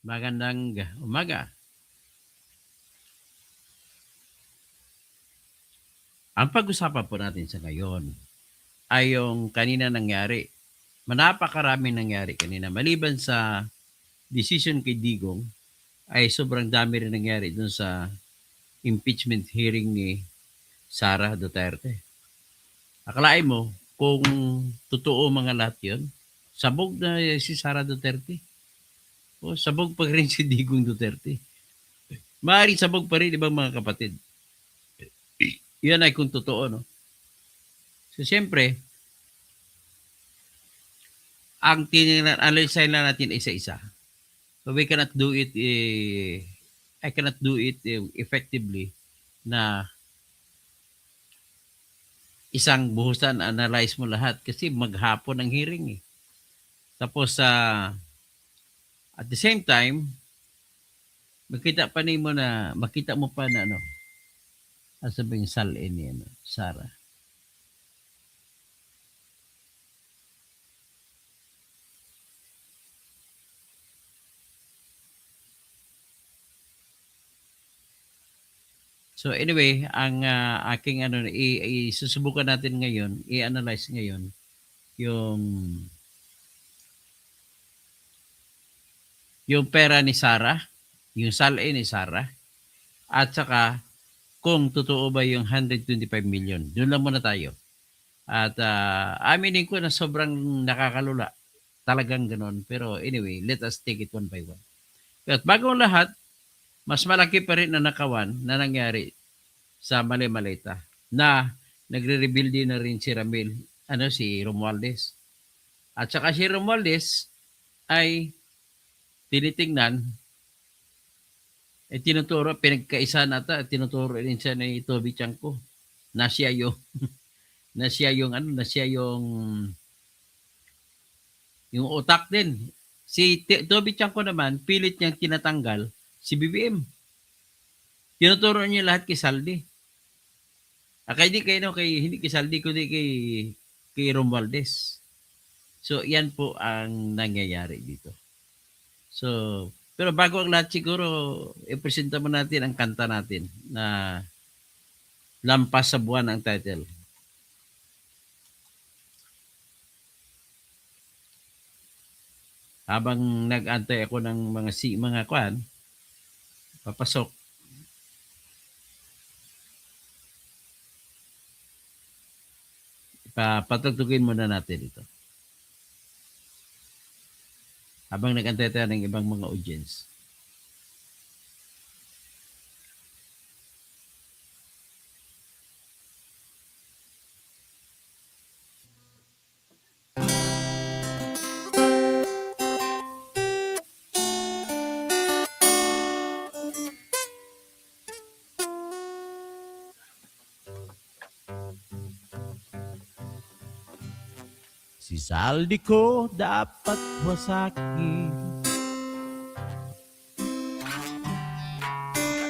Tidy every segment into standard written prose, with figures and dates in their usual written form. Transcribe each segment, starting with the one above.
Magandang umaga. Ang pag-usapan po natin sa ngayon ay yung kanina nangyari. Napakaraming nangyari kanina. Maliban sa decision kay Digong, ay sobrang dami rin nangyari dun sa impeachment hearing ni Sara Duterte. Akalain mo, kung totoo mga lahat yun, sabog na si Sara Duterte. O sabog pa rin si Digong Duterte. Maaaring sabog pa rin ibang mga kapatid. Yan ay kung totoo, no? So, siyempre, ang analyze na natin isa-isa. So, we cannot do it, I cannot do it effectively na isang buhusan, analyze mo lahat kasi maghapon ang hearing eh. Tapos, at the same time, makita mo pa na ano, sabi yung salin niya, no? Sara. So anyway, ang aking susubukan natin ngayon, i-analyze ngayon yung pera ni Sara, yung salin ni Sara, at saka kung totoo ba yung 125 million. Doon lang muna tayo. At aminin ko na sobrang nakakalula. Talagang ganon. Pero anyway, let us take it one by one. At bago lahat, mas malaki pa rin na nakawan na nangyari sa Malimalita na nagre-rebuild din na rin si si Romualdez. At saka si Romualdez ay tinitingnan tinuturo, pinagkaisa nata, tinuturo rin siya ni Toby Chanko na siya yung yung utak din. Si Toby Chanko naman, pilit niyang tinatanggal si BBM. Tinuturo niya lahat kay Saldi. Hindi kay Saldi, kundi kay Romualdez. So, yan po ang nangyayari dito. So, pero bago ang lahat siguro, ipresenta mo natin ang kanta natin na Lampas sa Buwan ang title. Habang nag-antay ako ng mga kwan, papasok. Patugtugin muna natin ito. Habang nag-antay tayo ng ibang mga audience. Si Saldi ko dapat wasakin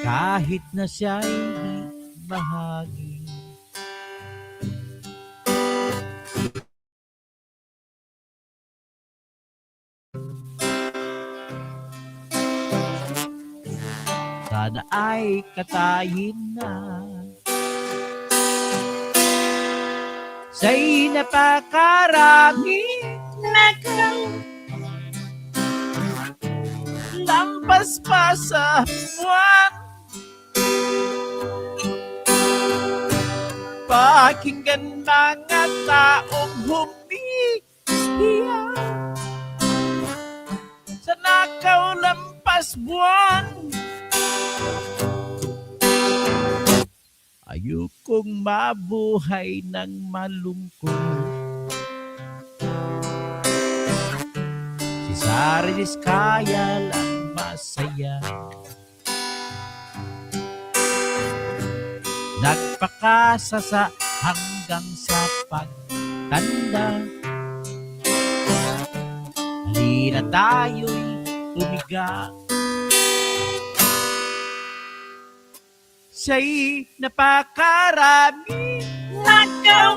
kahit na siya'y di bahagi. Sana ay katayin na sa'y napakarami nakaw lampas pa sa buwan. Pakinggan mga taong humihiya sa nakaw lampas buwan. Ayokong mabuhay ng malungkot. Si Sara kaya lang masaya. Nagpakasa sa hanggang sa pagtanda. Halina tayo'y tumiga. Siya'y napakarami nakaw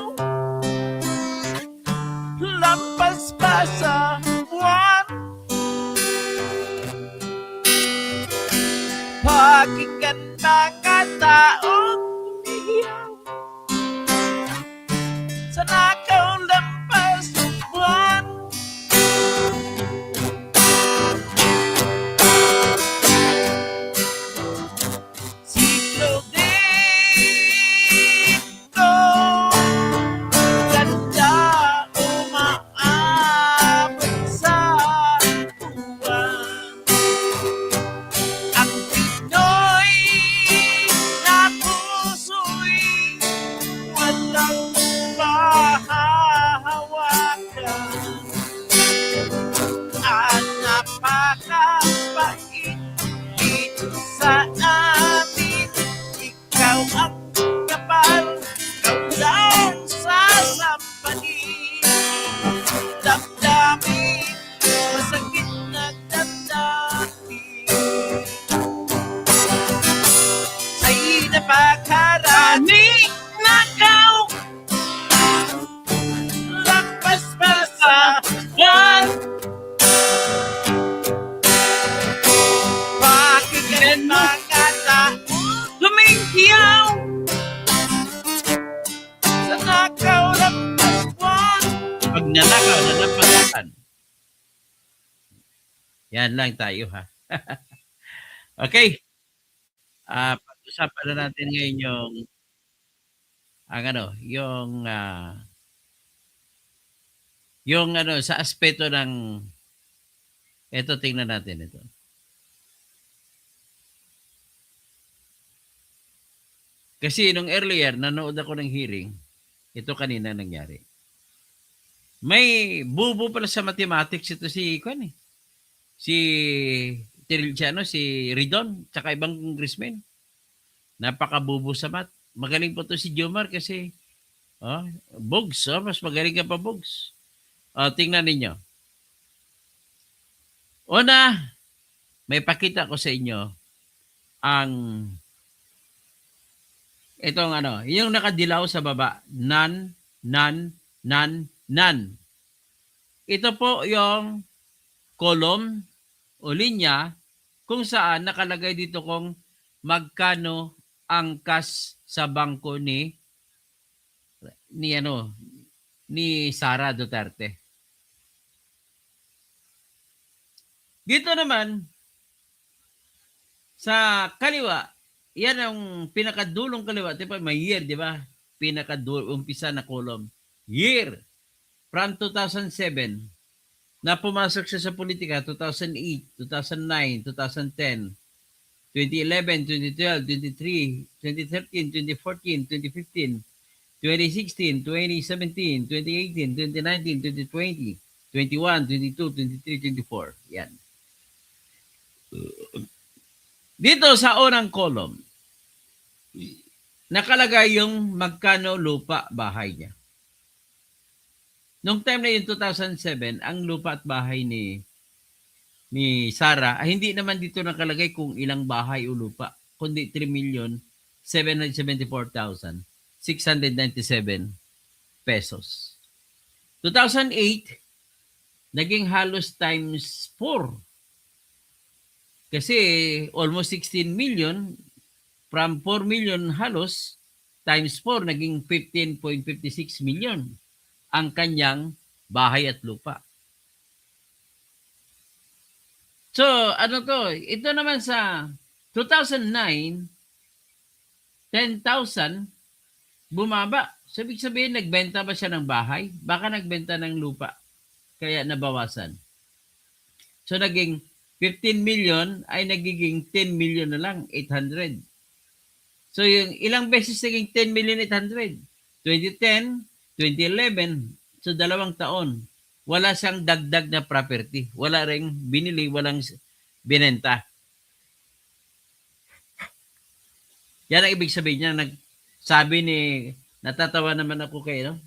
mga taong umiiyak sa nakalampas buwan. Siglo dito, ganda umaabot sa buwan. Ang Pinoy na puso'y walang mahahawakan at napakabait dito sa atin. Ikaw ang kapal, ikaw lang sasampaling. Damdamin, masakit na damdamin. Sa'y napakarami nakaw, lampas pa sa buwan. Pakinggan mga taong lumihiyaw sa nakaw lampas buwan. Pag nanakaw, nalampasan. Yan lang tayo, ha. Okay. Pag-usapan na natin ngayon yung sa aspeto ng ito, tingnan natin ito. Kasi nung earlier, nanood ako ng hearing, ito kanina nangyari. May bubo pala sa mathematics ito si si Ridon, tsaka ibang congressman. Napakabubo sa math. Magaling po to si Jomar kasi Bogs, mas magaling ka pa, Bogs. Tingnan ninyo. Una, may pakita ko sa inyo ang itong yung nakadilaw sa baba. None. Ito po yung column o linya kung saan nakalagay dito kung magkano ang cash sa bangko ni Sara Duterte. Dito naman sa kaliwa, yan ang pinakadulong kaliwa, diba? May year, di ba? Umpisa na column. Year from 2007 na pumasok siya sa politika, 2008, 2009, 2010, 2011, 2012, 2013, 2014, 2015, 2016, 2017, 2018, 2019, 2020, 21, 22, 23, 24. Yan. Dito sa unang column, nakalagay yung magkano lupa bahay niya. Nung time na yun, 2007, ang lupa at bahay ni Sara, hindi naman dito nakalagay kung ilang bahay o lupa, kundi 3,774,697 pesos. 2008, naging halos times 4. Kasi almost 16 million, from 4 million halos, times 4, naging 15.56 million ang kanyang bahay at lupa. So, ito naman sa 2009, 10,000, bumaba. So, ibig sabihin, nagbenta ba siya ng bahay? Baka nagbenta ng lupa. Kaya nabawasan. So, naging 15 million ay nagiging 10 million na lang, 800. So, yung ilang beses naging 10 million 800? 2010, 2011, so 2 taon. Wala siyang dagdag na property. Wala ring binili, walang binenta. Yan ang ibig sabihin niya. Natatawa naman ako kayo,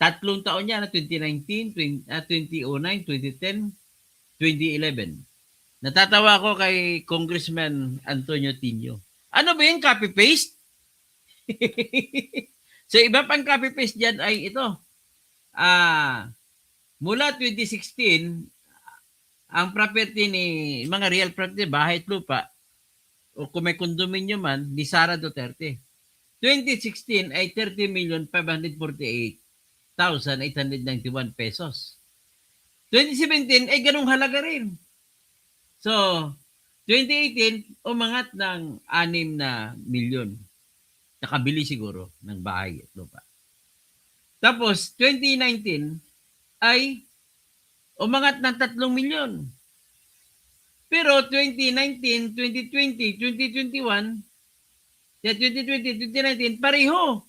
3 taon niya na 2019, 2009, 2010, 2011. Natatawa ako kay Congressman Antonio Tino. Ano ba yung copy-paste? So, iba pang copy-paste dyan ay ito. Mula 2016, ang property mga real property, bahay at lupa, o kung may condominium man, ni Sara Duterte. 2016 ay 30,548,891 pesos. 2017 ay ganung halaga rin. So, 2018, umangat ng 6 na milyon. Nakabili siguro ng bahay at lupa. Tapos, 2019 ay umangat ng 3 milyon. Pero 2019, 2020, 2021, 2020, 2019, pareho.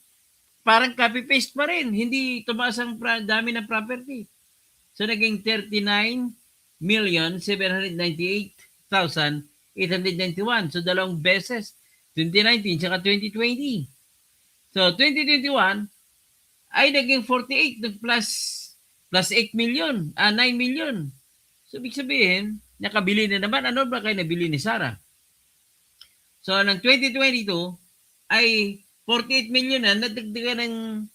Parang copy-paste pa rin. Hindi tumaas ang dami ng property. So, naging 39,798,891. So, 2 beses. 2019 saka 2020. So, 2021 ay naging 48 plus 8 million, 9 million. So, ibig sabihin, nakabili na naman. Ano ba kayo nabili ni Sara? So, ng 2022 ay 48 million na, nadagdagan ng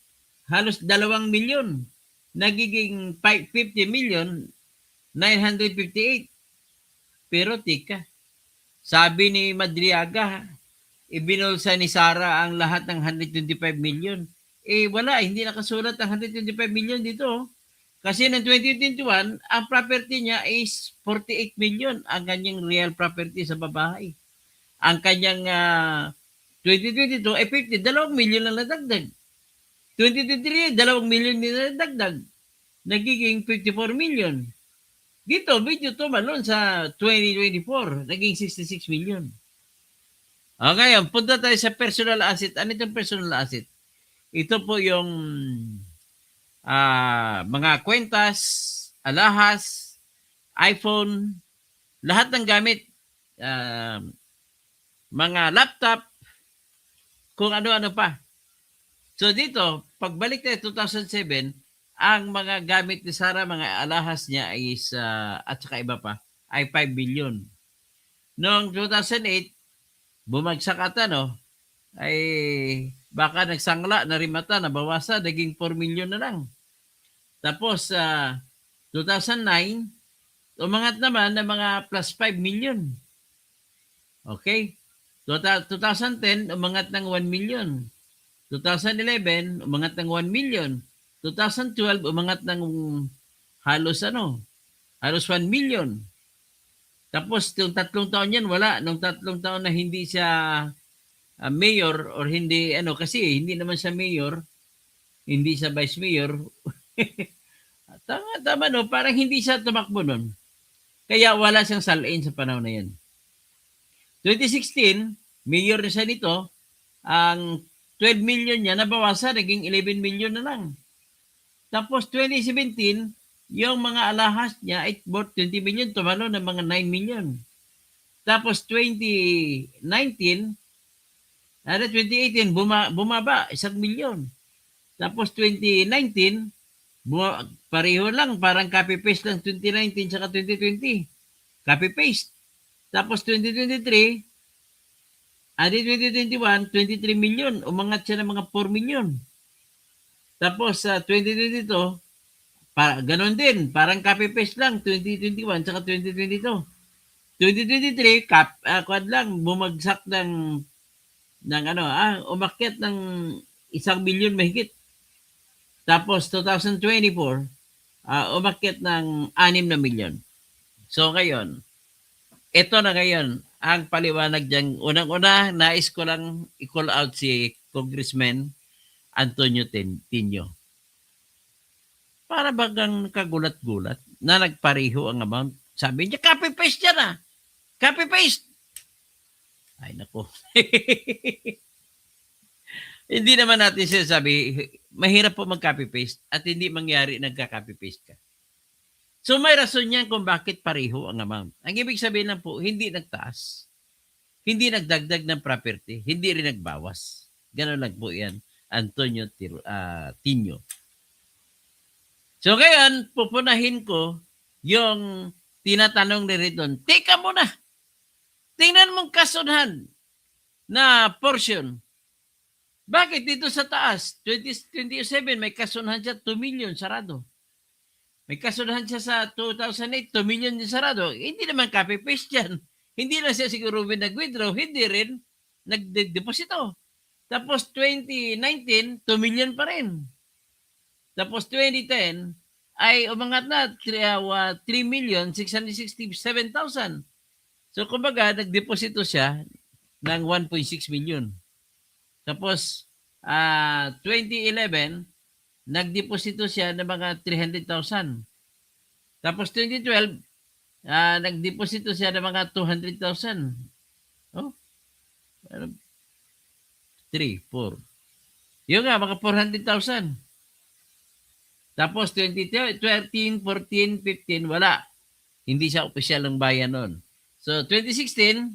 halos 2 milyon. Nagiging 50 million, 958. Pero tika, sabi ni Madriaga, ibinulsa ni Sara ang lahat ng 125 million. Wala, hindi nakasulat ang 125 million dito. Kasi ng 2021, ang property niya is 48 million ang kanyang real property sa babae. Ang kanyang 2022 ay 2 million na nadagdag. 2023, 2 million na nadagdag. Nagiging 54 million. Dito, medyo tumalon sa 2024, naging 66 million. Okay, punta tayo sa personal asset. Ano itong personal asset? Ito po yung mga kwentas, alahas, iPhone, lahat ng gamit, mga laptop, kung ano-ano pa. So dito, pagbalik tayo 2007, ang mga gamit ni Sara, mga alahas niya is, at saka iba pa, ay 5 billion. Noong 2008, bumagsak ata, no? Ay baka nagsangla, narimata, nabawasan, naging 4 million na lang. Tapos, 2009, umangat naman ng mga plus 5 million. Okay? 2010, umangat ng 1 million. 2011, umangat ng 1 million. 2012, umangat ng halos 1 million. Tapos, yung 3 taon yan, wala. Nung 3 taon na hindi siya mayor or hindi, kasi hindi naman siya mayor, hindi siya vice mayor. Tama, no? Parang hindi siya tumakbo nun. Kaya wala siyang salain sa panahon na yan. 2016, mayor na siya nito, ang 12 million niya, nabawasan, naging 11 million na lang. Tapos 2017, yung mga alahas niya, ay 20 million, tumalo ng mga 9 million. Tapos 2019, 2018, bumaba, 1 million. Tapos 2019, pareho lang, parang copy-paste lang 2019 saka 2020. Copy-paste. Tapos 2023, 2021, 23 million. Umangat siya ng mga 4 million. Tapos sa 2022, ganon din, parang copy-paste lang 2021 saka 2022. 2023, quad lang, bumagsak ng umakyat ng 1 million mahigit. Tapos 2024, umakyat ng 6 na milyon. So ngayon, ito na ngayon ang paliwanag dyan. Unang-una, nais ko lang i-call out si Congressman Antonio Tino. Para bagang kagulat-gulat na nagpareho ang amount. Sabi niya, copy-paste yan Copy-paste. Ay, nako. Hindi naman natin sinasabi, mahirap po mag-copy-paste at hindi mangyari nagka-copy-paste ka. So may rason yan kung bakit pareho ang amount. Ang ibig sabihin lang po, hindi nagtaas, hindi nagdagdag ng property, hindi rin nagbawas. Ganon lang po yan, Antonio Tino. So ngayon, pupunahin ko yung tinatanong ni Ridon. Teka muna, tingnan mong kasunhan na portion. Bakit dito sa taas, 2027, may kasunhan siya 2 million sarado. May kasunhan siya sa 2008, 2 million din sarado. Hindi naman copy-paste yan. Hindi lang siya siguro nag-withdraw, hindi rin nag-deposito. Tapos 2019, 2 million pa rin. Tapos 2010, ay umangat na 3,667,000. So, kumbaga, nagdeposito siya ng 1.6 million. Tapos, 2011, nagdeposito siya ng mga 300,000. Tapos 2012, nagdeposito siya ng mga 200,000. Oh, 3, 4. Yun nga, mga 400,000. Tapos 2013, 14, 15, wala. Hindi siya opisyal ng bayan nun. So 2016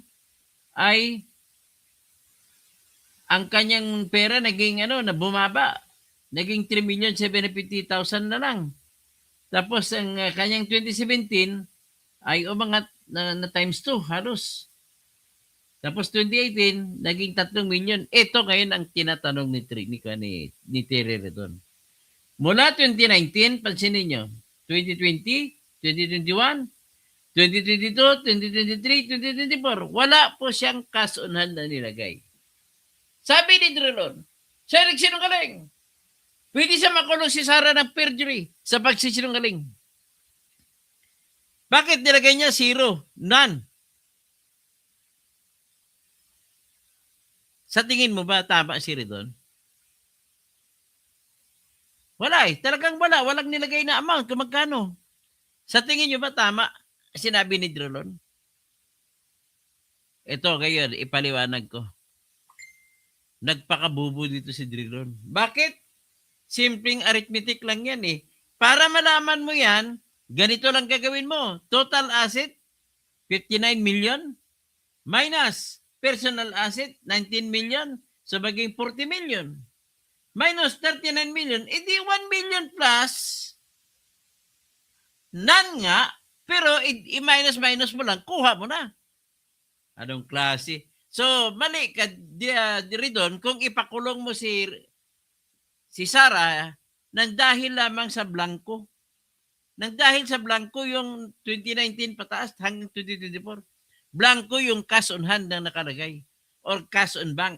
ay ang kanyang pera naging bumaba. Naging 3,750,000 na lang. Tapos ang kanyang 2017 ay umangat na times 2 halos. Tapos 2018 naging 3 million. Ito ngayon ang tinatanong ni Terry Redon. Mula 2019, pansinin nyo, 2020, 2021, 2022, 2023, 2024, wala po siyang kasunhan na nilagay. Sabi ni Drilon, siya nagsinungaling. Pwede siya makulong si Sarah ng perjury sa pagsisinungaling. Bakit nilagay niya 0? None. Sa tingin mo ba tama si Redon? Wala eh. Talagang wala. Walang nilagay na amount kung magkano. Sa tingin nyo ba tama? Sinabi ni Drilon. Ito ngayon, ipaliwanag ko. Nagpakabubo dito si Drilon. Bakit? Simpleng arithmetic lang yan eh. Para malaman mo yan, ganito lang gagawin mo. Total asset, 59 million. Minus personal asset, 19 million. So maging 40 million. Minus 39 million, edi 1 million plus none nga, pero i-minus mo lang, kuha mo na. Anong klase? So, mali ka Redon kung ipakulong mo si Sarah nang dahil lamang sa blanco. Nang dahil sa blanco yung 2019 pataas hanggang 2024. Blanco yung cash on hand na nakalagay or cash on bank.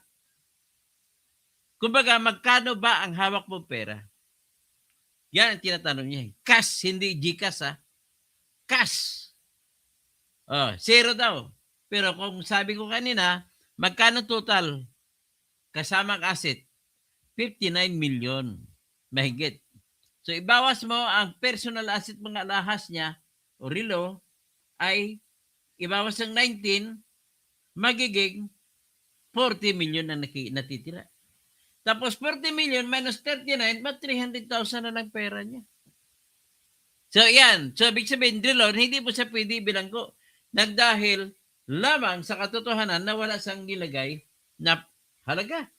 Kumbaga, magkano ba ang hawak mo pera? Yan ang tinatanong niya. Cash, hindi GCash ha. Cash. Oh, 0 daw. Pero kung sabi ko kanina, magkano total kasamang asset? 59 million. Mahigit. So, ibawas mo ang personal asset mga alahas niya o relo ay ibawas ng 19, magiging 40 million na natitira. Tapos 40 million minus 39, but 300,000 na lang pera niya. So yan. So ibig sabihin, Drilon, hindi po siya pwede bilanggo. Nagdahil lamang sa katotohanan na wala siyang nilagay na halaga.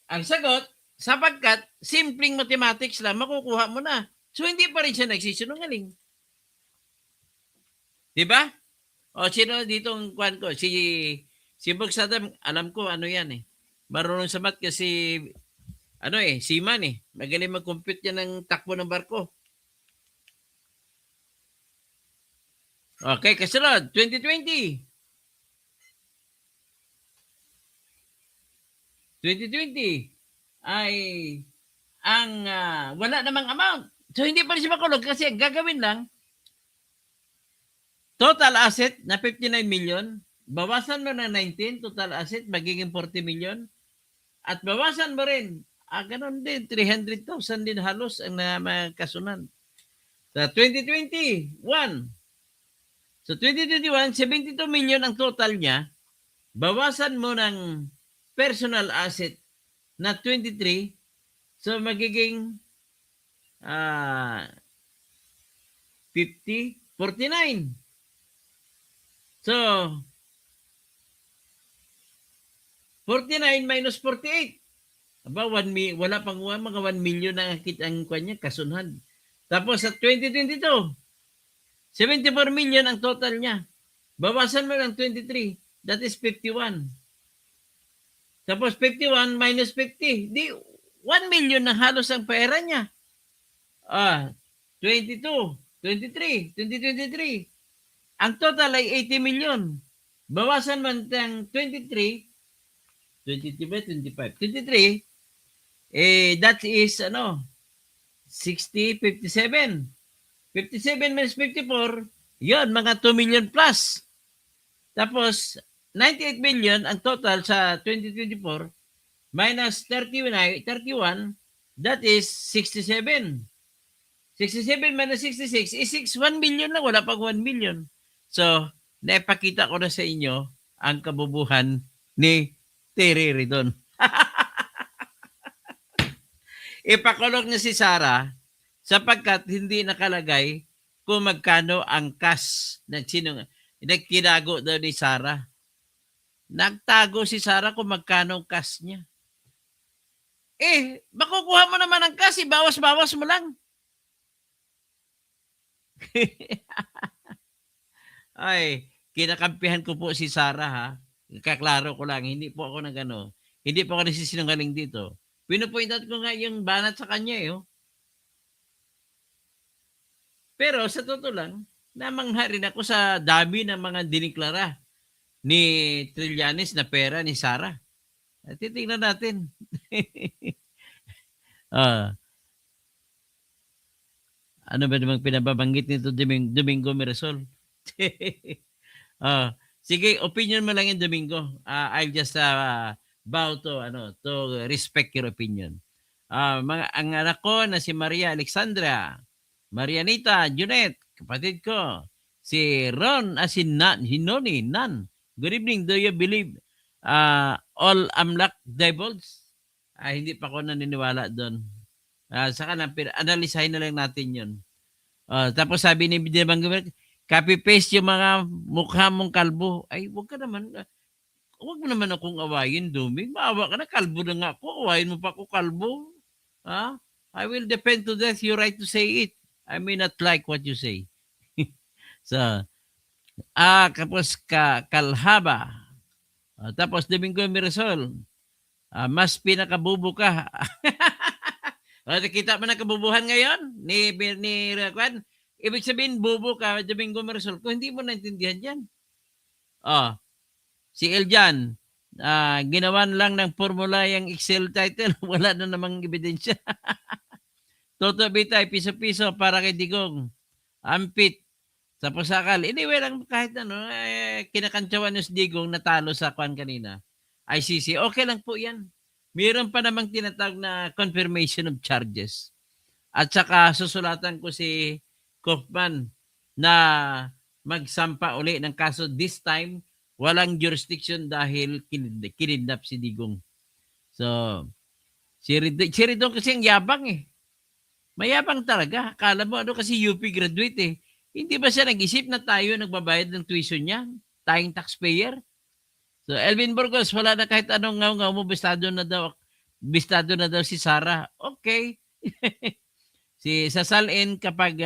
Ang sagot, sapagkat simpleng mathematics lang, makukuha mo na. So hindi pa rin siya nagsisinungaling. Diba? O sino dito ang kwan ko? Si Box Adam, alam ko ano yan eh. Marunong sa math kasi seaman eh. Magaling mag-compute yan ng takbo ng barko. Okay, kasunod, 2020. 2020 ay ang wala namang amount. So hindi pa rin siya makulong kasi gagawin lang total asset na 59 million. Bawasan mo ng 19, total asset, magiging 40 million. At bawasan mo rin, ganun din, 300,000 din halos ang kasunan. Sa 2021, so 2021, 72 million ang total niya. Bawasan mo ng personal asset na 23, so magiging 50, 49. So, 49 minus 48. Aba, wala pang mga 1 million na ang kanya, kasunhan. Tapos sa 2022, 74 million ang total niya. Bawasan mo ng 23, that is 51. Tapos 51 minus 50, di 1 million na halos ang pera niya. 22, 2023. Ang total ay 80 million. Bawasan man ng 23, 23, that is 60, 57. 57 minus 54, yon mga 2 million plus. Tapos, 98 million ang total sa 2024 minus 31, that is 67. 67 minus 66 is 1 million lang. Wala pang 1 million. So, naipakita ko na sa inyo ang kabubuhan ni Terry Ridon. Ipakulong niya si Sarah sapagkat hindi nakalagay kung magkano ang cash nagtinago daw ni Sarah. Nagtago si Sarah kung magkano ang cash niya. Makukuha mo naman ang cash, bawas-bawas mo lang. Ay, kinakampihan ko po si Sarah, ha. Kaklaro ko lang, hindi po ako hindi po ako nagsisinungaling dito. Pinupointat ko nga yung banat sa kanya, Pero sa totoo lang, namangha rin ako sa dami ng mga diniklara ni Trillanes na pera ni Sarah. Titingnan natin. Ano ba namang pinababanggit nito Domingo Mirasol? Sige, opinion mo lang yung Domingo. I'll just bow to respect your opinion. Ang anak ko na si Maria Alexandra, Marianita, Junet, kapatid ko, si Ron, Hinoni, Nan. Good evening, do you believe all Amlak devils? Hindi pa ako naniniwala doon. Saka analisahin na lang natin yun. Tapos sabi ni Bidebang Gumel, copy-paste yung mga mukha mong kalbo. Ay, huwag mo naman akong awayin, Duming. Maawa ka na, kalbo na nga ako. Awayin mo pa ako, kalbo. I will defend to death your right to say it. I may not like what you say. So, tapos Kalhaba. Tapos Domingo Mirasol. Mas pinakabubo ka. Nakita mo na kabubuhan ngayon ni Kwan? Ibig sabihin, bubo ka, Domingo Mirasol. Kung hindi mo naintindihan yan. Si Eljan, ginawan lang ng formula yung Excel title. Wala na namang ebidensya. Toto Bitay, piso-piso para kay Digong. Ampit. Sa Pusakal. Anyway lang kahit kinakantsawan yung Digong natalo sa Kwan kanina. ICC. Okay lang po yan. Mayroon pa namang tinatawag na confirmation of charges. At saka susulatan ko si Kaufman na magsampa uli ng kaso. This time, walang jurisdiction dahil kinidnap si Digong. So, si Ridon kasi ang yabang Mayabang talaga. Akala mo kasi UP graduate Hindi ba siya nag-isip na tayo nagbabayad ng tuition niya? Tayong taxpayer? So, Elvin Burgos, wala na kahit anong ngaw mo, bistado na daw si Sarah. Okay. Si sasalin kapag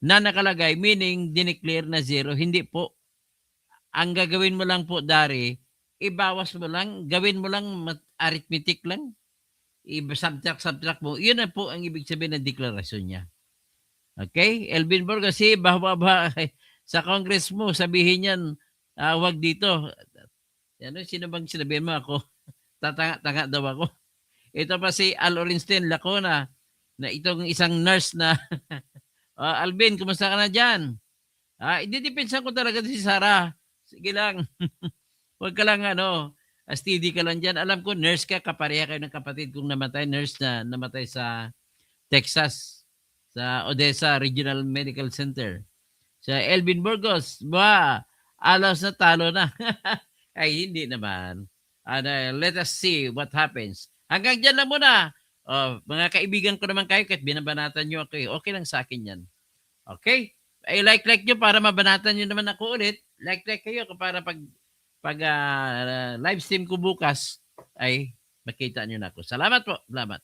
na nakalagay, meaning dineclare na zero, hindi po. Ang gagawin mo lang po, Dari, ibawas mo lang, gawin mo lang arithmetic lang, subtract mo. Yun na po ang ibig sabihin ng deklarasyon niya. Okay? Elvin Burgos, bahaba sa Congress mo, sabihin yan, wag dito. Sino bang sinabihin mo ako? Tatanga daw ako. Ito pa si Al Orenstein Lacona, na itong isang nurse na, Alvin, kumusta ka na dyan? Ididipinsan ko talaga si Sarah. Sige lang. Huwag ka lang, steady ka lang dyan. Alam ko, nurse ka, kapareha kayo ng kapatid kong namatay, nurse na namatay sa Texas, sa Odessa Regional Medical Center. Sa Elvin Burgos, alas na talo na. Ay, hindi naman. Let us see what happens. Hanggang dyan lang muna. Mga kaibigan ko naman kayo, kahit binabanatan nyo ako, okay lang sa akin yan. Okay? Ay, like nyo para mabanatan nyo naman ako ulit. Like kayo para pag live stream ko bukas, ay makita nyo na ako. Salamat po. Salamat.